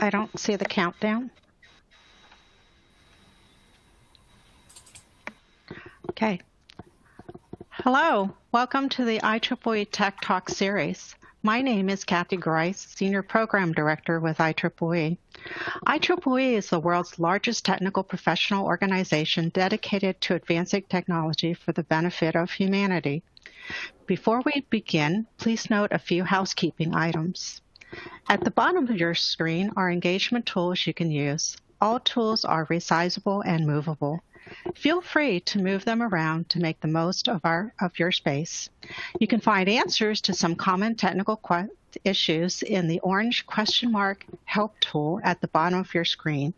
I don't see the countdown. Okay. Hello, welcome to the IEEE Tech Talk series. My name is Kathy Grice, Senior Program Director with IEEE. IEEE is the world's largest technical professional organization dedicated to advancing technology for the benefit of humanity. Before we begin, please note a few housekeeping items. At the bottom of your screen are engagement tools you can use. All tools are resizable and movable. Feel free to move them around to make the most of your space. You can find answers to some common technical issues in the orange question mark help tool at the bottom of your screen.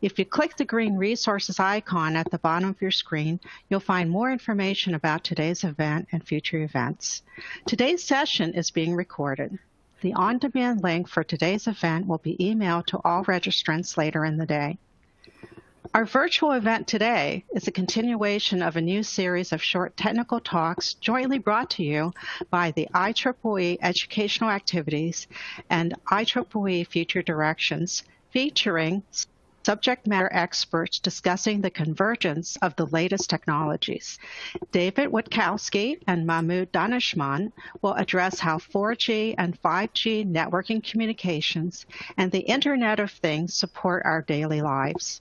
If you click the green resources icon at the bottom of your screen, you'll find more information about today's event and future events. Today's session is being recorded. The on-demand link for today's event will be emailed to all registrants later in the day. Our virtual event today is a continuation of a new series of short technical talks jointly brought to you by the IEEE Educational Activities and IEEE Future Directions, featuring subject matter experts discussing the convergence of the latest technologies. David Witkowski and Mahmoud Danishman will address how 4G and 5G networking communications and the Internet of Things support our daily lives.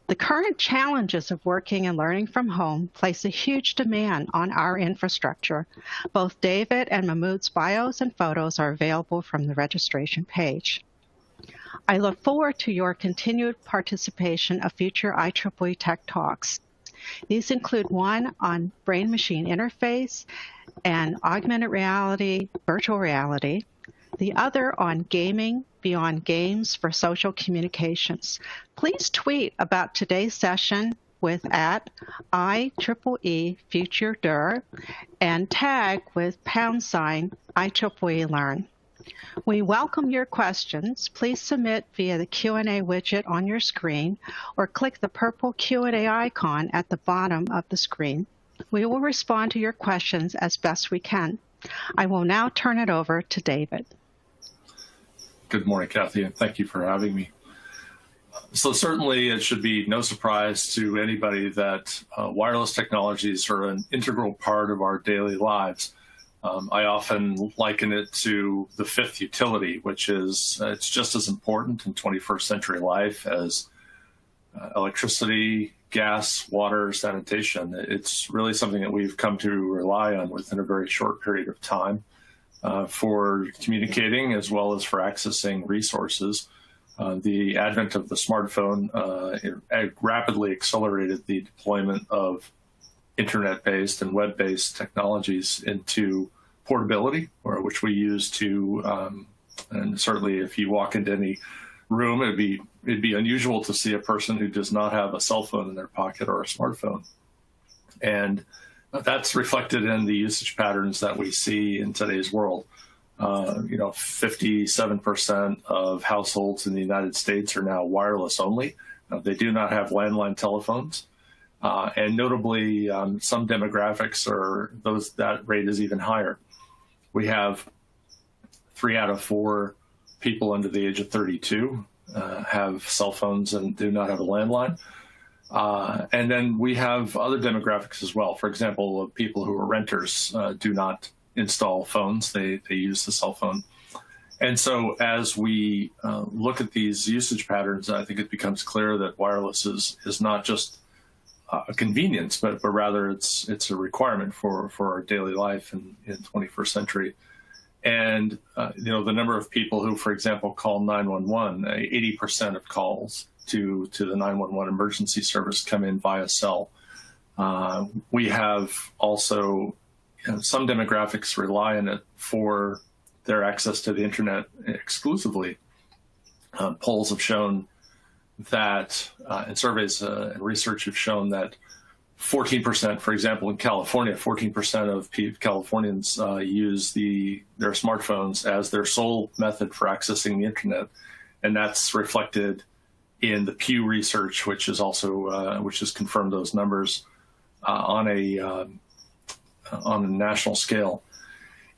The current challenges of working and learning from home place a huge demand on our infrastructure. Both David and Mahmoud's bios and photos are available from the registration page. I look forward to your continued participation of future IEEE Tech Talks. These include one on brain-machine interface and augmented reality, virtual reality, the other on gaming beyond games for social communications. Please tweet about today's session with @IEEE Future DIR and tag with #IEEE Learn. We welcome your questions. Please submit via the Q&A widget on your screen or click the purple Q&A icon at the bottom of the screen. We will respond to your questions as best we can. I will now turn it over to David. Good morning, Kathy, and thank you for having me. So certainly it should be no surprise to anybody that wireless technologies are an integral part of our daily lives. I often liken it to the fifth utility, which is it's just as important in 21st century life as electricity, gas, water, sanitation. It's really something that we've come to rely on within a very short period of time. For communicating as well as for accessing resources. The advent of the smartphone rapidly accelerated the deployment of internet-based and web-based technologies into portability, which we use to, and certainly if you walk into any room, it'd be unusual to see a person who does not have a cell phone in their pocket or a smartphone. And that's reflected in the usage patterns that we see in today's world. 57% of households in the United States are now wireless only. They do not have landline telephones. And notably, some demographics that rate is even higher. We have 3 out of 4 people under the age of 32 have cell phones and do not have a landline. And then we have other demographics as well. For example, people who are renters do not install phones. They use the cell phone. And so as we look at these usage patterns, I think it becomes clear that wireless is not just a convenience, but rather it's a requirement for our daily life in 21st century. And the number of people who, for example, call 911, 80% of calls to the 911 emergency service come in via cell. We have also some demographics rely on it for their access to the internet exclusively. Polls have shown that, and surveys and research have shown that 14%, for example, in California, 14% of Californians use their smartphones as their sole method for accessing the internet, and that's reflected in the Pew research, which is also which has confirmed those numbers on a national scale.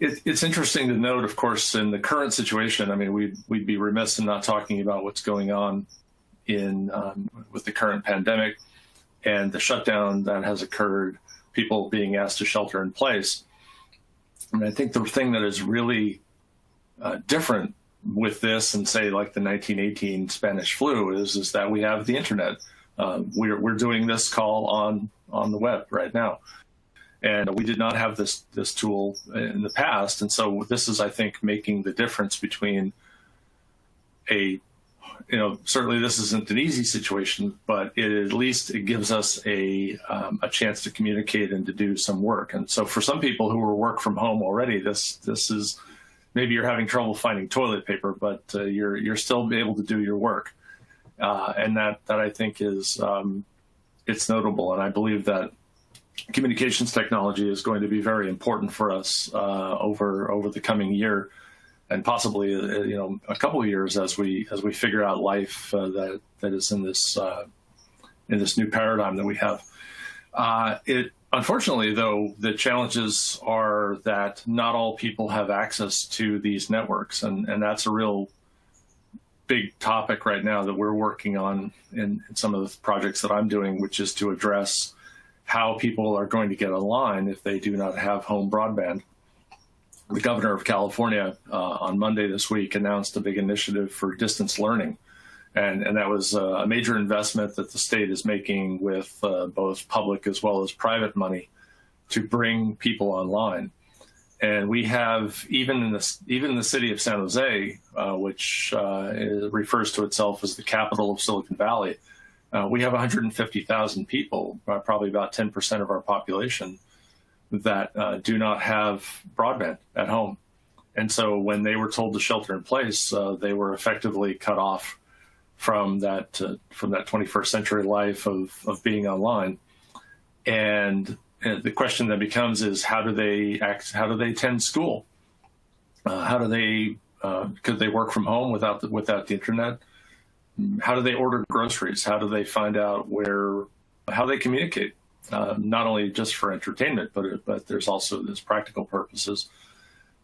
It's interesting to note, of course, in the current situation. I mean, we'd be remiss in not talking about what's going on with the current pandemic and the shutdown that has occurred, people being asked to shelter in place. And I think the thing that is really different with this and say like the 1918 Spanish flu is that we have the internet. We're doing this call on the web right now. And we did not have this tool in the past. And so this is, I think, making the difference between certainly this isn't an easy situation, but at least it gives us a chance to communicate and to do some work. And so for some people who are work from home already, this is, maybe you're having trouble finding toilet paper, but you're still able to do your work. And that I think is, it's notable. And I believe that communications technology is going to be very important for us over the coming year, and possibly a couple of years as we figure out life that is in this new paradigm that we have. Unfortunately, though, the challenges are that not all people have access to these networks, and that's a real big topic right now that we're working on in some of the projects that I'm doing, which is to address how people are going to get online if they do not have home broadband. The governor of California on Monday this week announced a big initiative for distance learning. And that was a major investment that the state is making with both public as well as private money to bring people online. And we have, even in the city of San Jose, which refers to itself as the capital of Silicon Valley, we have 150,000 people, probably about 10% of our population, that do not have broadband at home. And so when they were told to shelter in place, they were effectively cut off from that 21st century life of being online. And the question that becomes is, how do they attend school? Could they work from home without the internet? How do they order groceries? How do they find out how they communicate? Not only just for entertainment, but there's also this practical purposes.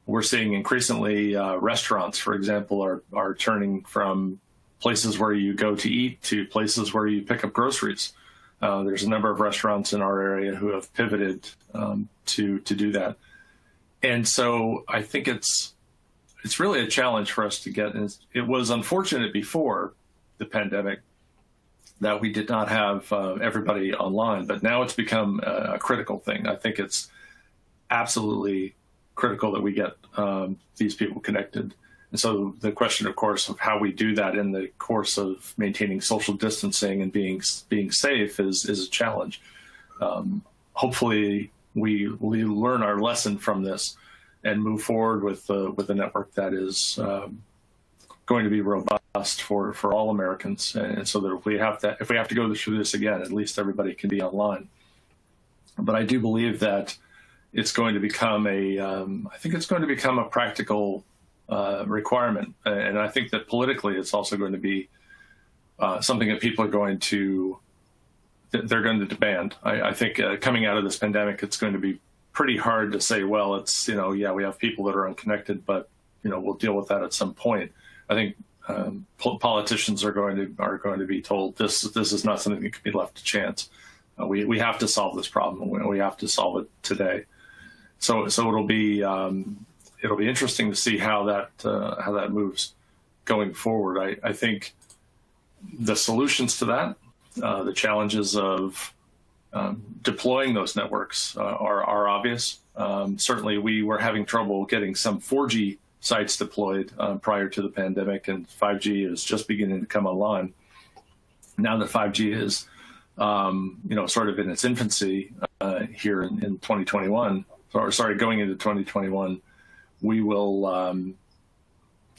We're seeing increasingly restaurants, for example, are turning from places where you go to eat to places where you pick up groceries. There's a number of restaurants in our area who have pivoted to do that. And so I think it's really a challenge for us to get. And it was unfortunate before the pandemic that we did not have everybody online, but now it's become a critical thing. I think it's absolutely critical that we get these people connected. And so the question, of course, of how we do that in the course of maintaining social distancing and being safe is a challenge. Hopefully, we learn our lesson from this and move forward with a network that is going to be robust for all Americans, and so that if we have to go through this again, at least everybody can be online. But I do believe that it's going to become a practical requirement, and I think that politically it's also going to be something that people are going to demand. I think coming out of this pandemic, it's going to be pretty hard to say, well, it's we have people that are unconnected, but we'll deal with that at some point. I think politicians are going to be told this is not something that can be left to chance. We have to solve this problem. We have to solve it today. So it'll be interesting to see how that moves going forward. I think the solutions to that, the challenges of deploying those networks are obvious. Certainly, we were having trouble getting some 4G sites deployed prior to the pandemic, and 5G is just beginning to come online. Now that 5G is, sort of in its infancy here in 2021, going into 2021, we will,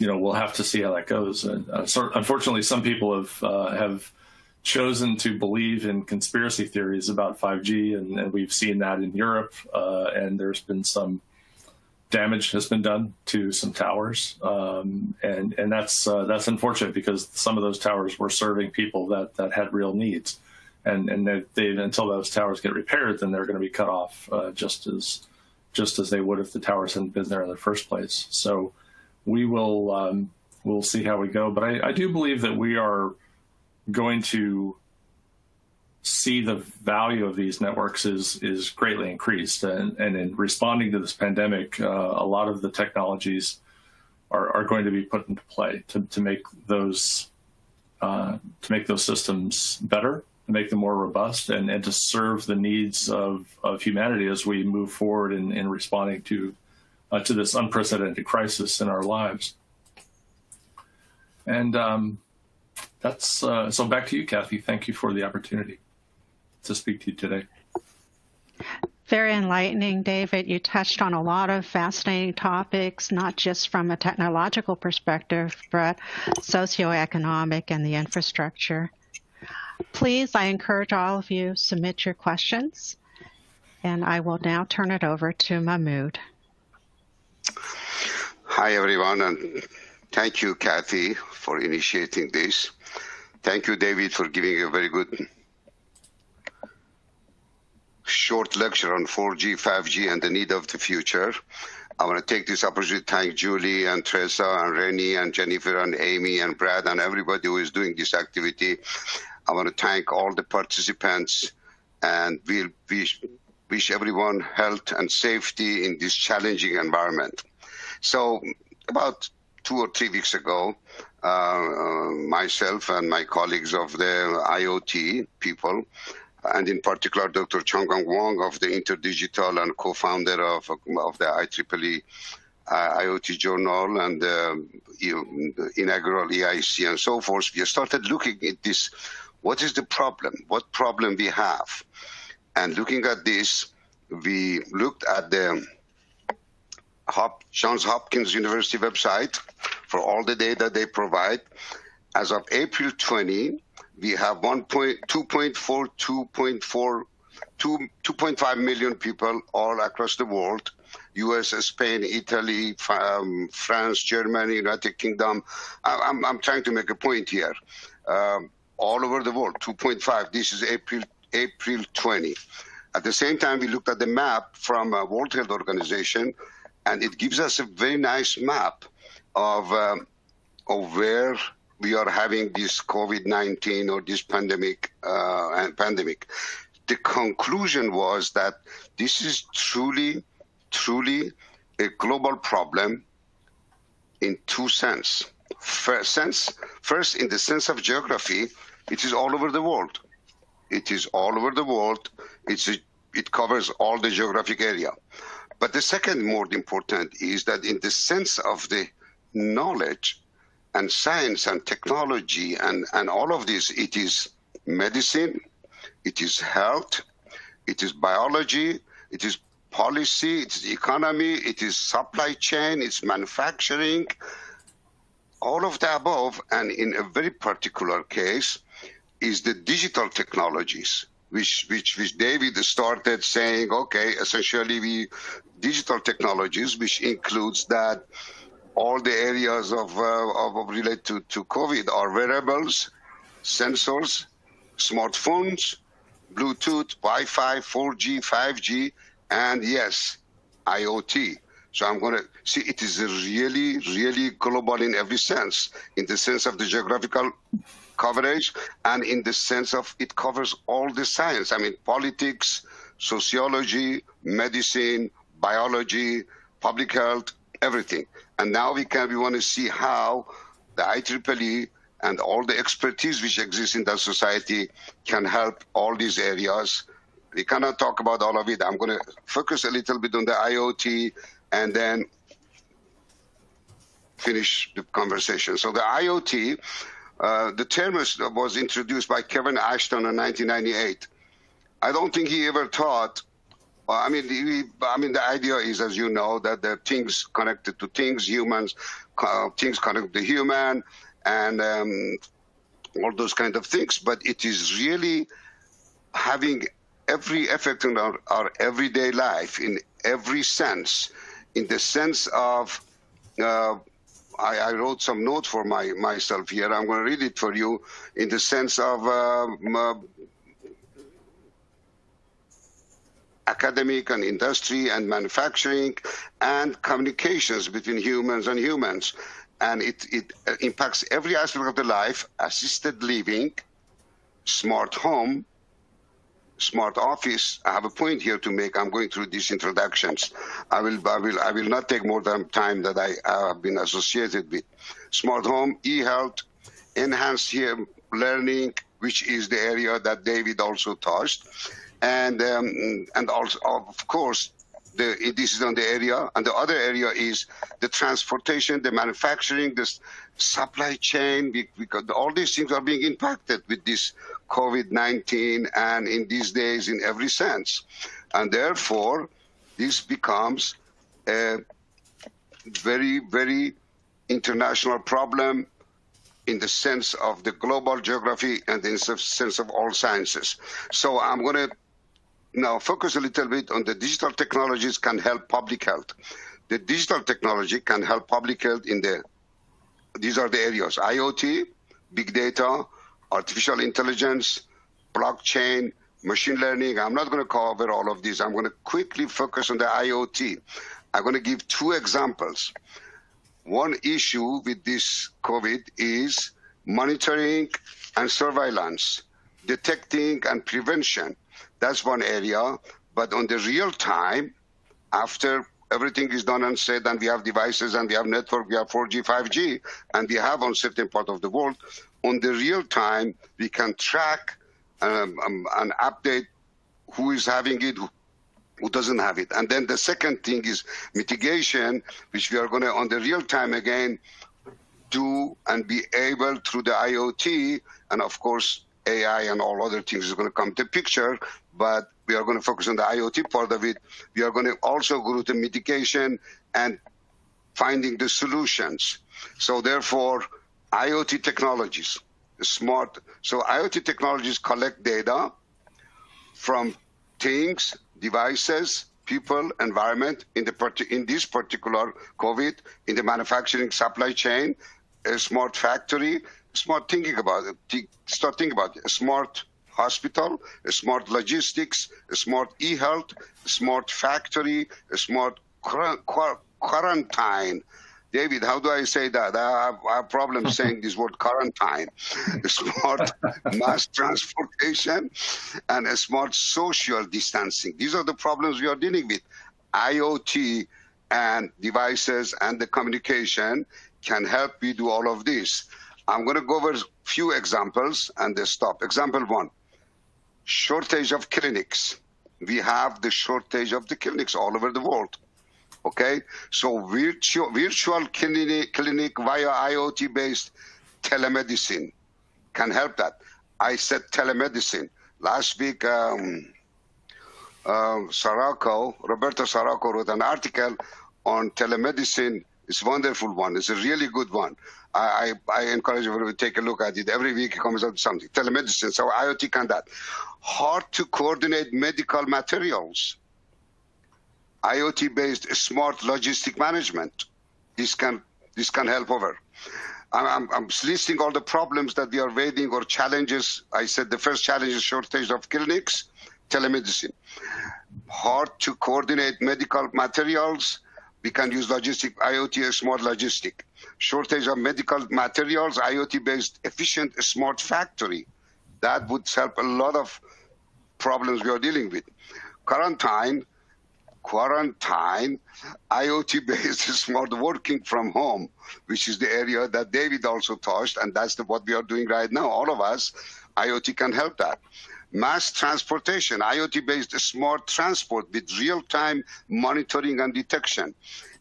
we'll have to see how that goes. Unfortunately, some people have chosen to believe in conspiracy theories about 5G, and we've seen that in Europe, and there's been some damage has been done to some towers, and that's unfortunate, because some of those towers were serving people that had real needs, and until those towers get repaired, then they're going to be cut off just just as they would if the towers hadn't been there in the first place. So we will we'll see how we go. But I do believe that we are going to see the value of these networks is greatly increased. And in responding to this pandemic, a lot of the technologies are going to be put into play to make those systems better, to make them more robust, and to serve the needs of humanity as we move forward in responding to this unprecedented crisis in our lives. And that's so back to you, Kathy. Thank you for the opportunity to speak to you today. Very enlightening, David. You touched on a lot of fascinating topics, not just from a technological perspective, but socioeconomic and the infrastructure. Please, I encourage all of you, submit your questions, and I will now turn it over to Mahmoud. Hi, everyone, and thank you, Kathy, for initiating this. Thank you, David, for giving a very good short lecture on 4G, 5G, and the need of the future. I want to take this opportunity to thank Julie and Teresa and Rennie and Jennifer and Amy and Brad and everybody who is doing this activity. I want to thank all the participants, and we'll wish everyone health and safety in this challenging environment. So about 2 or 3 weeks ago, myself and my colleagues of the IoT people, and in particular, Dr. Changgang Wang of the Interdigital and co-founder of the IEEE IoT Journal and the inaugural EIC and so forth, we started looking at this. What is the problem? What problem we have? And looking at this, we looked at the Johns Hopkins University website for all the data they provide. As of April 20, we have 2.5 million people all across the world, US, Spain, Italy, France, Germany, United Kingdom. I'm trying to make a point here. All over the world, 2.5. This is April 20. At the same time, we looked at the map from World Health Organization, and it gives us a very nice map of where we are having this COVID-19 or this pandemic. The conclusion was that this is truly a global problem in two senses. First, in the sense of geography, it is all over the world. It is all over the world. It covers all the geographic area. But the second more important is that in the sense of the knowledge and science and technology and all of this, it is medicine, it is health, it is biology, it is policy, it is economy, it is supply chain, it's manufacturing, all of the above. And in a very particular case is the digital technologies, which David started saying, okay, essentially digital technologies, which includes that all the areas of related to COVID are wearables, sensors, smartphones, Bluetooth, Wi-Fi, 4G, 5G, and yes, IoT. So I'm going to see it is really global in every sense, in the sense of the geographical coverage and in the sense of it covers all the science. I mean, politics, sociology, medicine, biology, public health, everything. And now we want to see how the IEEE and all the expertise which exists in that society can help all these areas. We cannot talk about all of it. I'm going to focus a little bit on the IoT and then finish the conversation. So the IoT, the term was introduced by Kevin Ashton in 1998. I don't think he ever thought, I mean, the idea is, as you know, that the things connected to things, humans, things connected to human, and all those kind of things. But it is really having every effect on our everyday life in every sense, in the sense of, I wrote some notes for myself here. I'm going to read it for you in the sense of academic and industry and manufacturing and communications between humans and humans. And it impacts every aspect of the life: assisted living, smart home, smart office. I have a point here to make. I'm going through these introductions. I will not take more than time that I have been associated with. Smart home, e-health, enhanced learning, which is the area that David also touched, and also, of course, this is on the area, and the other area is the transportation, the manufacturing, the supply chain, because all these things are being impacted with this COVID-19 and in these days in every sense. And therefore, this becomes a very, very international problem in the sense of the global geography and in the sense of all sciences. So I'm going to now focus a little bit on the digital technologies can help public health. The digital technology can help public health these are the areas: IoT, big data, artificial intelligence, blockchain, machine learning. I'm not going to cover all of these. I'm going to quickly focus on the IoT. I'm going to give two examples. One issue with this COVID is monitoring and surveillance, detecting and prevention. That's one area. But on the real time, after everything is done and said, and we have devices and we have network, we have 4G, 5G, and we have on certain part of the world, on the real time, we can track and update who is having it, who doesn't have it. And then the second thing is mitigation, which we are going to, on the real time again, do and be able through the IoT, and of course, AI and all other things is going to come to picture, but we are going to focus on the IoT part of it. We are going to also go to mitigation and finding the solutions. So therefore, IoT technologies, smart. So IoT technologies collect data from things, devices, people, environment in this particular COVID, in the manufacturing supply chain, a smart factory, start thinking about it, a smart hospital, a smart logistics, a smart e-health, a smart factory, a smart quarantine. David, how do I say that? I have problems saying this word quarantine. A smart mass transportation and a smart social distancing. These are the problems we are dealing with. IoT and devices and the communication can help you do all of this. I'm going to go over a few examples and then stop. Example one, shortage of clinics. We have the shortage of the clinics all over the world. Okay, so virtual clinic via IoT-based telemedicine can help that. I said telemedicine. Last week, Roberto Saracco wrote an article on telemedicine. It's a wonderful one. It's a really good one. I encourage everyone to take a look at it. Every week it comes out with something. Telemedicine, so IoT can that. Hard to coordinate medical materials. IoT-based smart logistic management. This can help over. I'm listing all the problems that we are facing or challenges. I said the first challenge is shortage of clinics, telemedicine. Hard to coordinate medical materials. We can use logistic, IoT, smart logistic. Shortage of medical materials, IoT-based efficient smart factory. That would help a lot of problems we are dealing with. Quarantine, IoT-based smart working from home, which is the area that David also touched, and that's what we are doing right now. All of us, IoT can help that. Mass transportation, IoT-based smart transport with real-time monitoring and detection.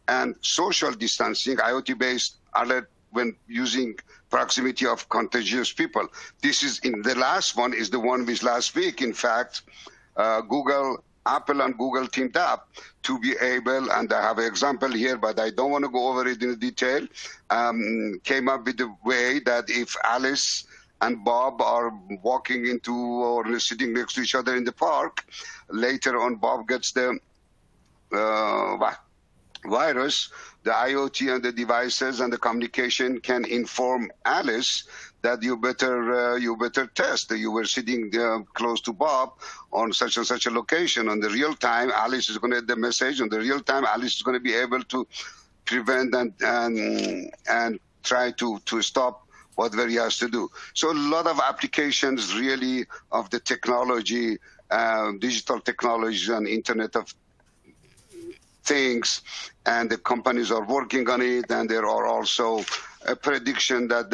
And social distancing, IoT-based alert when using proximity of contagious people. This is in the last one is the one which last week, in fact, Apple and Google teamed up to be able, and I have an example here, but I don't want to go over it in detail, came up with a way that if Alice and Bob are walking into or sitting next to each other in the park, later on Bob gets the virus, the IoT and the devices and the communication can inform Alice that you better test. You were sitting close to Bob on such and such a location. On the real time, Alice is going to get the message. On the real time, Alice is going to be able to prevent and try to stop whatever he has to do. So a lot of applications really of the technology, digital technology and Internet of Things, and the companies are working on it. And there are also a prediction that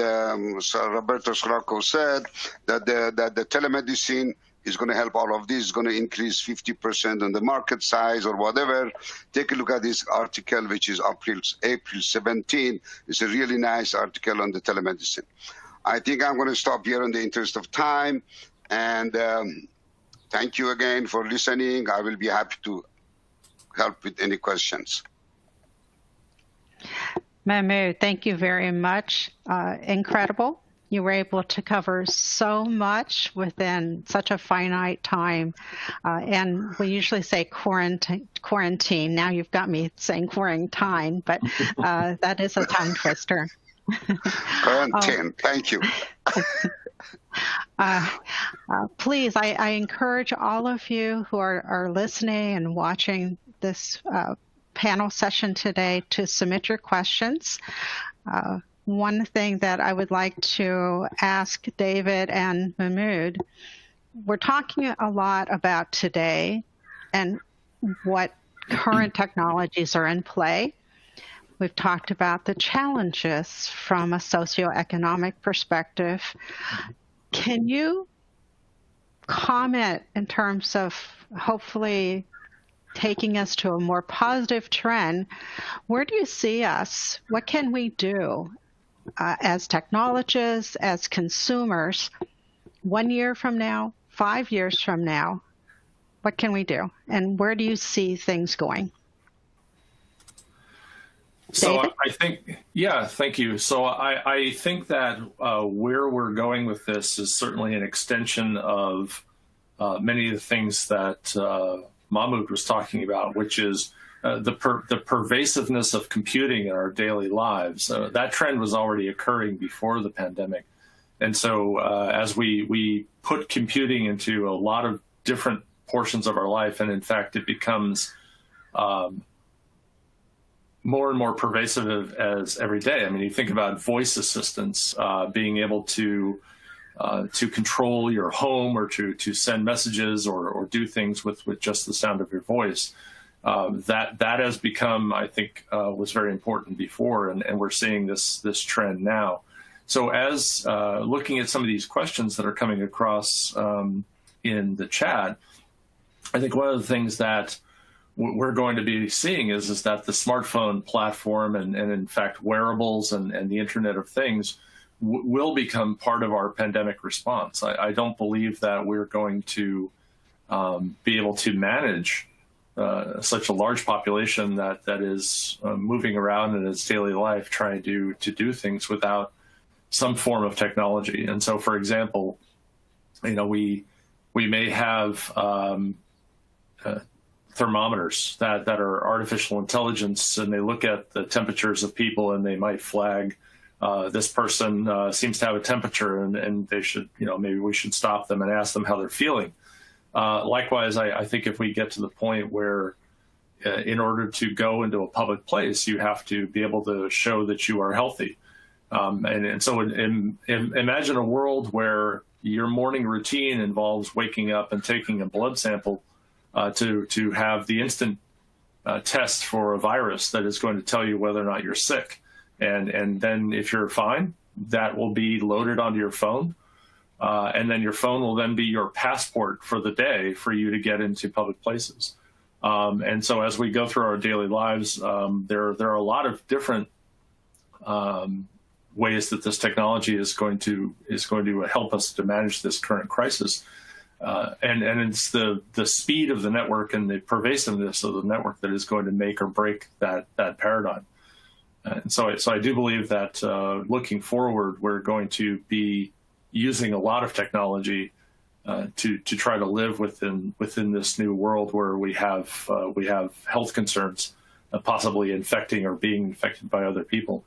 Roberto Scirocco said that the telemedicine is going to help all of this, is going to increase 50% on the market size or whatever. Take a look at this article, which is April 17. It's a really nice article on the telemedicine. I think I'm going to stop here in the interest of time. And thank you again for listening. I will be happy to help with any questions. Mahmoud, thank you very much. Incredible. You were able to cover so much within such a finite time. And we usually say quarantine. Now you've got me saying quarantine, but that is a tongue twister. Quarantine, thank you. Please, I encourage all of you who are listening and watching this panel session today to submit your questions. One thing that I would like to ask David and Mahmoud, we're talking a lot about today and what current technologies are in play. We've talked about the challenges from a socioeconomic perspective. Can you comment in terms of hopefully taking us to a more positive trend? Where do you see us? What can we do as technologists, as consumers, 1 year from now, 5 years from now? What can we do? And where do you see things going? So David? I think, yeah, thank you. So I think that where we're going with this is certainly an extension of many of the things that Mahmoud was talking about, which is the pervasiveness of computing in our daily lives. That trend was already occurring before the pandemic. And so as we put computing into a lot of different portions of our life, and in fact, it becomes more and more pervasive as every day. I mean, you think about voice assistants, being able to control your home or to send messages or do things with just the sound of your voice. That has become, I think, was very important before, and we're seeing this trend now. So as looking at some of these questions that are coming across in the chat, I think one of the things that we're going to be seeing is that the smartphone platform and in fact wearables and the Internet of Things will become part of our pandemic response. I don't believe that we're going to be able to manage such a large population that is moving around in its daily life trying to do things without some form of technology. And so, for example, we may have thermometers that are artificial intelligence, and they look at the temperatures of people and they might flag this person seems to have a temperature and they should, maybe we should stop them and ask them how they're feeling. Likewise, I think if we get to the point where in order to go into a public place, you have to be able to show that you are healthy. And so imagine a world where your morning routine involves waking up and taking a blood sample to have the instant test for a virus that is going to tell you whether or not you're sick. And then if you're fine, that will be loaded onto your phone. And then your phone will then be your passport for the day for you to get into public places. And so as we go through our daily lives, there are a lot of different ways that this technology is going to help us to manage this current crisis. And it's the speed of the network and the pervasiveness of the network that is going to make or break that paradigm. And so I do believe that looking forward, we're going to be using a lot of technology to try to live within this new world where we have health concerns possibly infecting or being infected by other people.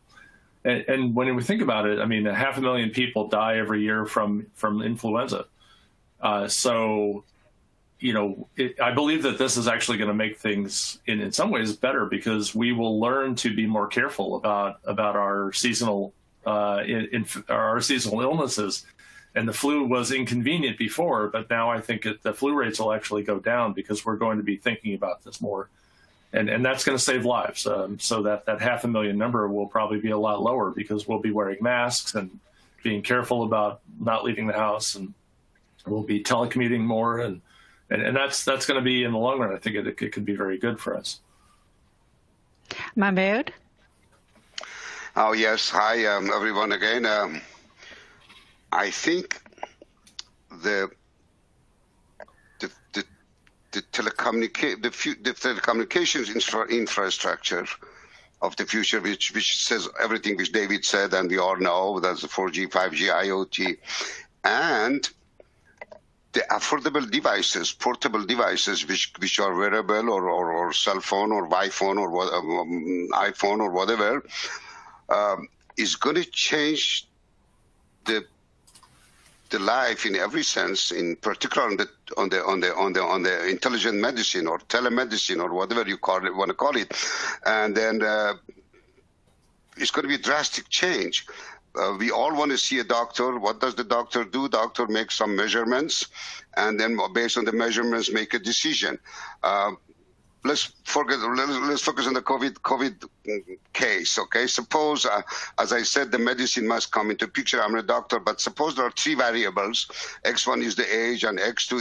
And when we think about it, I mean, 500,000 people die every year from influenza. So, you know, I believe that this is actually going to make things in some ways better, because we will learn to be more careful about our seasonal illnesses. And the flu was inconvenient before, but now I think the flu rates will actually go down because we're going to be thinking about this more. And that's going to save lives. So that 500,000 number will probably be a lot lower, because we'll be wearing masks and being careful about not leaving the house, and we'll be telecommuting more. And that's going to be, in the long run, I think it could be very good for us. Mahmoud? Oh, yes. Hi, everyone again. I think the telecommunications infrastructure of the future, which says everything which David said, and we all know, that's the 4G, 5G, IoT, and the affordable devices, portable devices, which are wearable or cell phone or iPhone or iPhone or whatever, is going to change the life in every sense, in particular on the intelligent medicine or telemedicine or whatever you want to call it, and then it's going to be a drastic change. We all want to see a doctor. What does the doctor do? Doctor makes some measurements, and then based on the measurements, make a decision. Let's focus on the COVID case, okay? Suppose, as I said, the medicine must come into picture. I'm a doctor, but suppose there are three variables. X1 is the age, and X2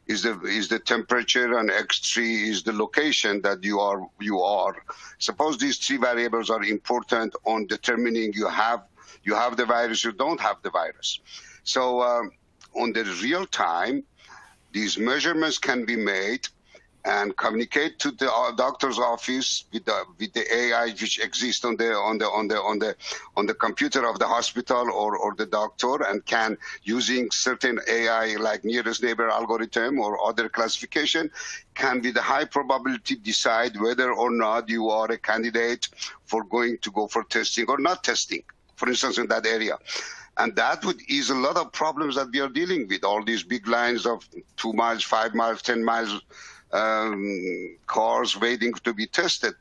is the temperature, and X3 is the location that you are. Suppose these three variables are important on determining you have the virus, you don't have the virus. So on the real time, these measurements can be made and communicate to the doctor's office with the AI which exists on the computer of the hospital or the doctor, and can, using certain AI like nearest neighbor algorithm or other classification, can with a high probability decide whether or not you are a candidate for go for testing or not testing, for instance, in that area. And that would ease a lot of problems that we are dealing with, all these big lines of 2 miles, 5 miles, 10 miles, cars waiting to be tested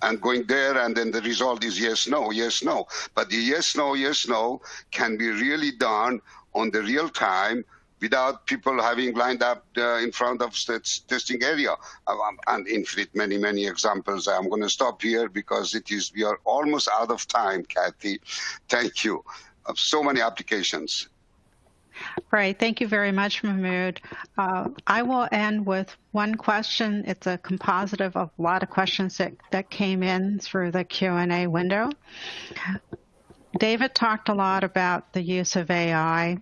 and going there, and then the result is yes, no, yes, no. But the yes, no can be really done on the real time without people having lined up in front of testing area. And infinite, many examples. I'm going to stop here because we are almost out of time, Kathy. Thank you. So many applications. Right. Thank you very much, Mahmoud. I will end with one question. It's a composite of a lot of questions that came in through the Q&A window. David talked a lot about the use of AI,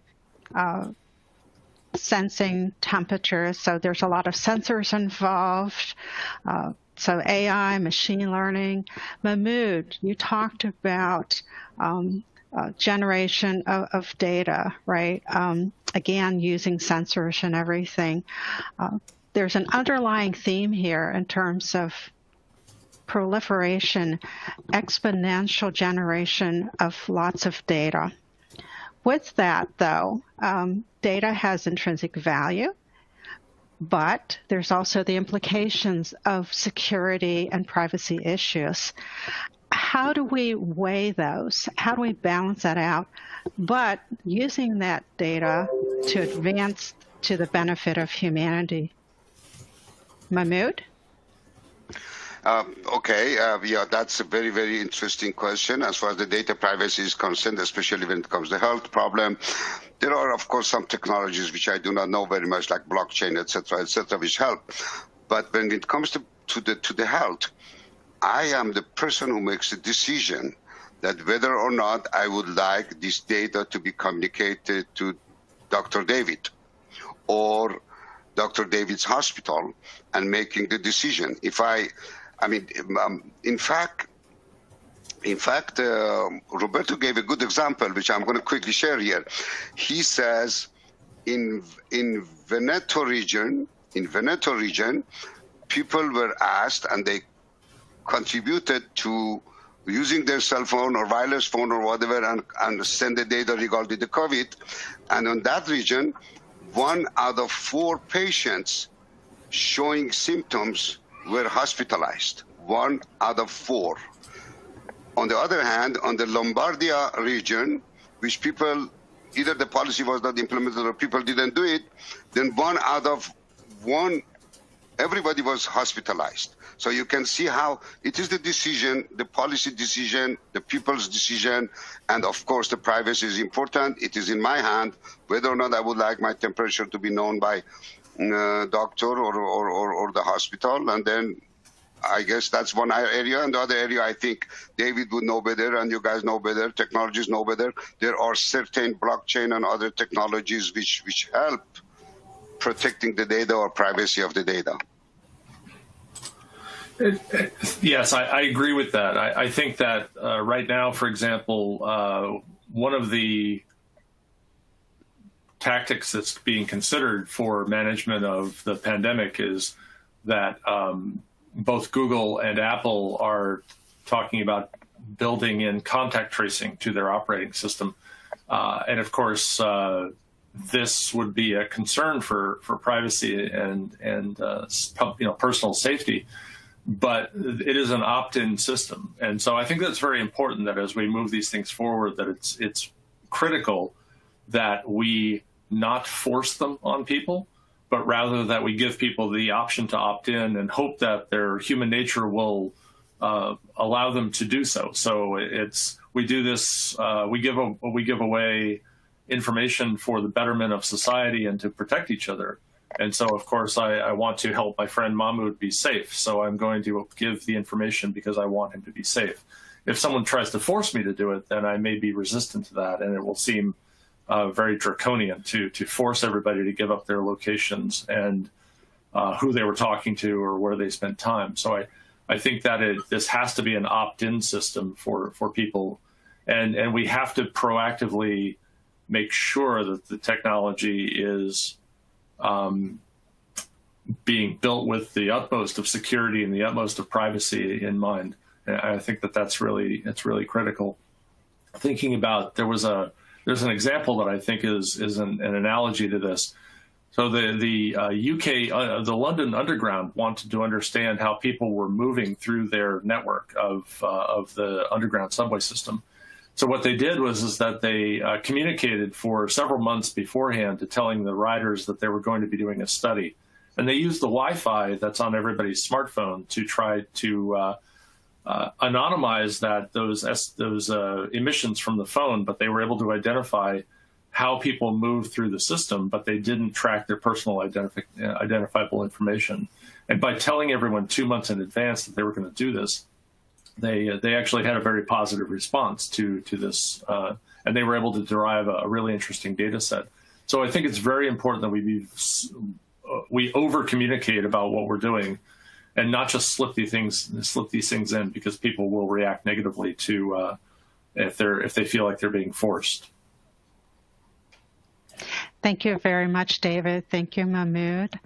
sensing temperatures. So there's a lot of sensors involved. So AI, machine learning. Mahmoud, you talked about generation of data, right? Again, using sensors and everything. There's an underlying theme here in terms of proliferation, exponential generation of lots of data. With that, though, data has intrinsic value, but there's also the implications of security and privacy issues. How do we weigh those? How do we balance that out? But using that data to advance to the benefit of humanity. Mahmoud? Yeah, that's a very, very interesting question as far as the data privacy is concerned, especially when it comes to health problem. There are, of course, some technologies which I do not know very much, like blockchain, et cetera, which help. But when it comes to the health, I am the person who makes the decision that whether or not I would like this data to be communicated to Dr. David or Dr. David's hospital, and making the decision. In fact, Roberto gave a good example, which I'm going to quickly share here. He says in Veneto region, people were asked, and they contributed to using their cell phone or wireless phone or whatever and send the data regarding the COVID. And on that region, 1 out of 4 patients showing symptoms were hospitalized. 1 out of 4. On the other hand, on the Lombardia region, which people, either the policy was not implemented or people didn't do it, then 1 out of 1, everybody was hospitalized. So you can see how it is the decision, the policy decision, the people's decision, and of course the privacy is important. It is in my hand whether or not I would like my temperature to be known by doctor or the hospital. And then I guess that's one area. And the other area, I think David would know better, and you guys know better, technologists know better. There are certain blockchain and other technologies which help protecting the data or privacy of the data. Yes, I agree with that. I think that right now, for example, one of the tactics that's being considered for management of the pandemic is that both Google and Apple are talking about building in contact tracing to their operating system. And of course, this would be a concern for privacy and personal safety. But it is an opt-in system. And so I think that's very important that as we move these things forward, that it's critical that we not force them on people, but rather that we give people the option to opt in and hope that their human nature will allow them to do so. So we do this, we give away information for the betterment of society and to protect each other. And so, of course, I want to help my friend Mahmoud be safe. So I'm going to give the information because I want him to be safe. If someone tries to force me to do it, then I may be resistant to that. And it will seem very draconian to force everybody to give up their locations and who they were talking to or where they spent time. So I think that this has to be an opt-in system for people. And we have to proactively make sure that the technology is being built with the utmost of security and the utmost of privacy in mind. And I think it's really critical. Thinking about there's an example that I think is an analogy to this. So the UK, the London Underground wanted to understand how people were moving through their network of the underground subway system. So what they did was that they communicated for several months beforehand to telling the riders that they were going to be doing a study. And they used the Wi-Fi that's on everybody's smartphone to try to anonymize those emissions from the phone, but they were able to identify how people move through the system, but they didn't track their personal identifiable information. And by telling everyone 2 months in advance that they were going to do this, they actually had a very positive response to this, and they were able to derive a really interesting data set. So I think it's very important that we over communicate about what we're doing, and not just slip these things in, because people will react negatively to if they feel like they're being forced. Thank you very much, David. Thank you, Mahmoud.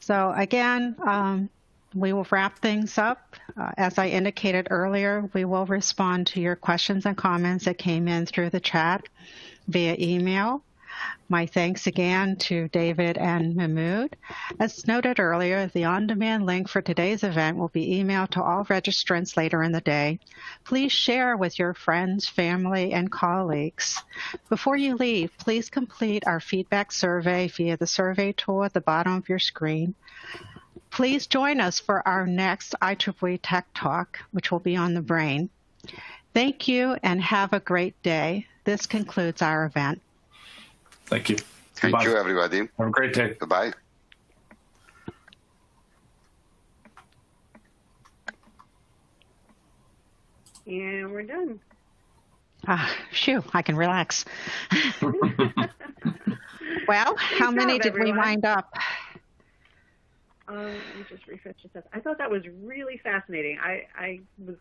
So again, we will wrap things up. As I indicated earlier, we will respond to your questions and comments that came in through the chat via email. My thanks again to David and Mahmoud. As noted earlier, the on-demand link for today's event will be emailed to all registrants later in the day. Please share with your friends, family, and colleagues. Before you leave, please complete our feedback survey via the survey tool at the bottom of your screen. Please join us for our next IEEE Tech Talk, which will be on the brain. Thank you and have a great day. This concludes our event. Thank you. Thank you, everybody. Have a great day. Goodbye. And we're done. Phew, I can relax. Well, how many did we wind up? Let me just refresh this up. I thought that was really fascinating. I was